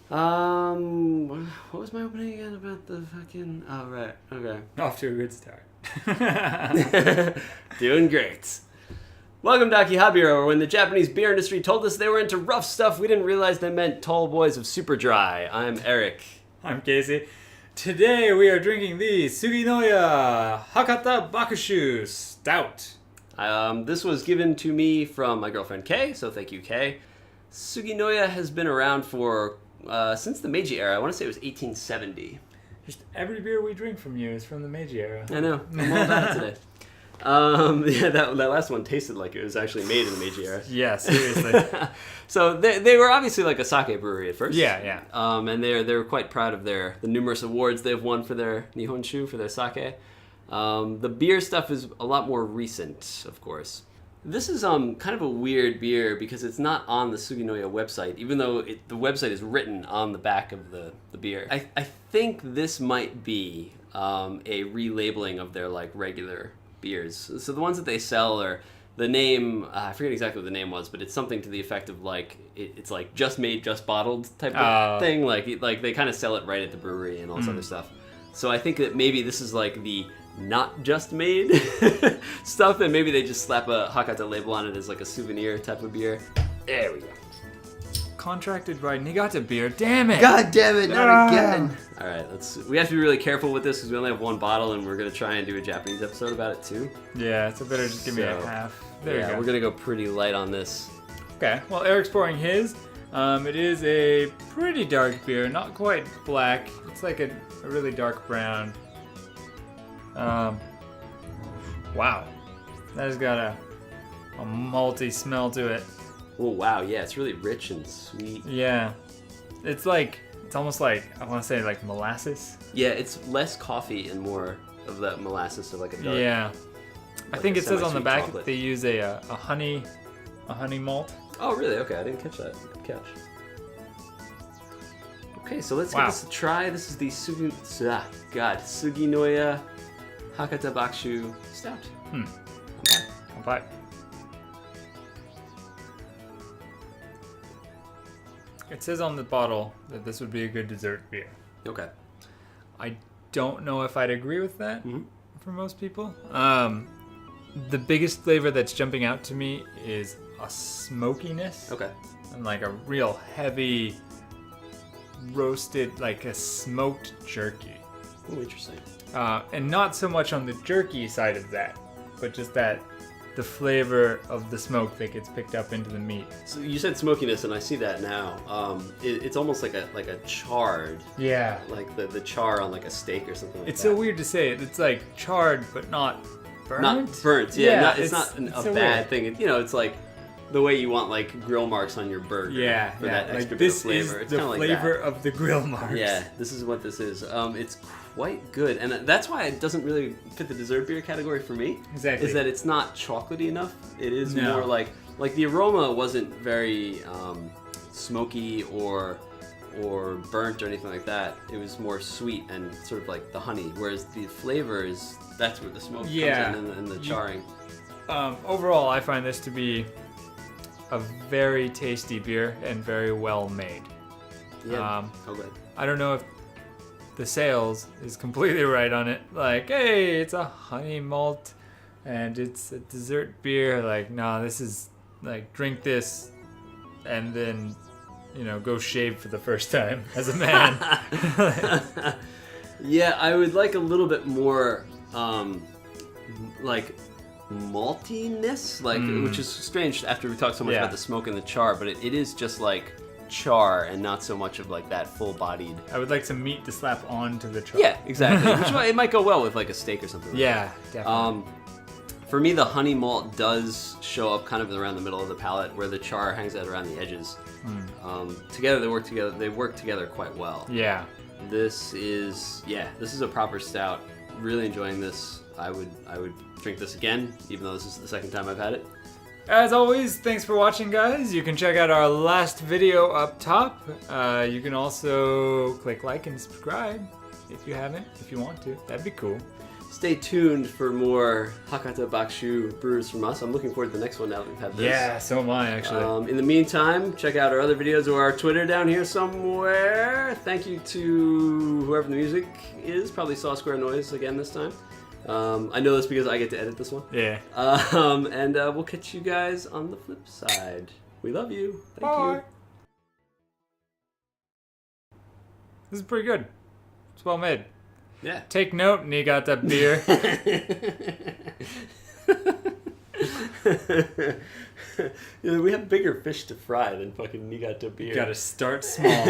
What was my opening again about the fucking... Oh, right. Okay. Off to a good start. Doing great. Welcome to Akihabeera, where when the Japanese beer industry told us they were into rough stuff, we didn't realize they meant tall boys of super dry. I'm Eric. I'm Casey. Today we are drinking the Suginoya Hakata Bakushu Stout. This was given to me from my girlfriend Kay, so thank you, Kay. Suginoya has been around for since the Meiji era. I want to say it was 1870. Just every beer we drink from you is from the Meiji era. I know. I'm all about it today. Yeah, that last one tasted like it was actually made in the Meiji era. Yeah, seriously. So they were obviously like a sake brewery at first. Yeah. And they were quite proud of the numerous awards they've won for their Nihonshu, for their sake. The beer stuff is a lot more recent, of course. This is kind of a weird beer because it's not on the Suginoya website, even though the website is written on the back of the beer. I think this might be a relabeling of their like regular beers. So the ones that they sell are the name, I forget exactly what the name was, but it's something to the effect of like it's like just made, just bottled type of thing. Like they kind of sell it right at the brewery and all this other stuff. So I think that maybe this is like the not just made stuff, and maybe they just slap a Hakata label on it as like a souvenir type of beer. There we go. Contracted by Niigata Beer. Damn it! God damn it! Not again. All right, we have to be really careful with this because we only have one bottle, and we're gonna try and do a Japanese episode about it too. Yeah, so better just give me a half. There you go. We're gonna go pretty light on this. Okay. Well, Eric's pouring his. It is a pretty dark beer, not quite black. It's like a really dark brown. Wow, that has got a malty smell to it. Oh wow, yeah, it's really rich and sweet. Yeah, it's almost like, I want to say like molasses. Yeah, it's less coffee and more of that molasses, of like a dark. Yeah, I think it says on the back chocolate. that they use a honey malt. Oh really? Okay, I didn't catch that. Good catch. Okay, so let's give this a try. This is the Suginoya Hakata Bakushu Stout. Okay. It says on the bottle that this would be a good dessert beer. Okay. I don't know if I'd agree with that for most people. The biggest flavor that's jumping out to me is a smokiness. Okay. And like a real heavy roasted, like a smoked jerky. Oh, interesting. And not so much on the jerky side of that, but just that the flavor of the smoke that gets picked up into the meat. So you said smokiness, and I see that now. It's almost like a charred. Yeah. Like the char on like a steak or something like It's that. so weird to say it. It's like charred, but not burnt. Not burnt. Yeah. Yeah, It's not a so bad weird. thing. It's like the way you want like grill marks on your burger. Yeah. For that extra like bit of this flavor. is It's the kinda like flavor that. of the grill marks. Yeah, this is what this is. It's quite good, and that's why it doesn't really fit the dessert beer category for me. Exactly. Is that it's not chocolatey enough. It is No. more like the aroma wasn't very smoky or burnt or anything like that. It was more sweet and sort of like the honey, whereas the flavor that's where the smoke comes in and the charring. Overall, I find this to be a very tasty beer and very well made. Yeah. Okay. I don't know if the sales is completely right on it. Like, hey, it's a honey malt and it's a dessert beer. Like, nah, this is like, drink this and then, go shave for the first time as a man. Yeah, I would like a little bit more, like maltiness, which is strange after we talked so much about the smoke and the char, but it is just like char and not so much of like that full-bodied. I would like some meat to slap onto the char. Yeah, exactly. Which it might go well with like a steak or something. Like Yeah, that. definitely. For me, the honey malt does show up kind of around the middle of the palate, where the char hangs out around the edges. Together, they work together quite well. Yeah. This is a proper stout. Really enjoying this. I would drink this again, even though this is the second time I've had it. As always, thanks for watching, guys. You can check out our last video up top. You can also click like and subscribe if you haven't, if you want to. That'd be cool. stay tuned for more Hakata Bakushu brews from us. I'm looking forward to the next one now that we've had this. Yeah, so am I, actually. In the meantime, check out our other videos or our Twitter down here somewhere. Thank you to whoever the music is, probably sawsquarenoise again this time. I know this because I get to edit this one. Yeah. And we'll catch you guys on the flip side. We love you. Thank you. This is pretty good. It's well made. Yeah. Take note, Niigata beer. Yeah, we have bigger fish to fry than fucking Niigata beer. You gotta start small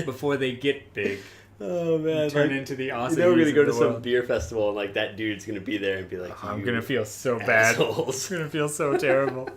before they get big. Oh man! Turn into the Aussies. You know we're gonna go to of the some world. beer festival and like that dude's gonna be there and be like, I'm gonna feel so bad. assholes. I'm gonna feel so terrible.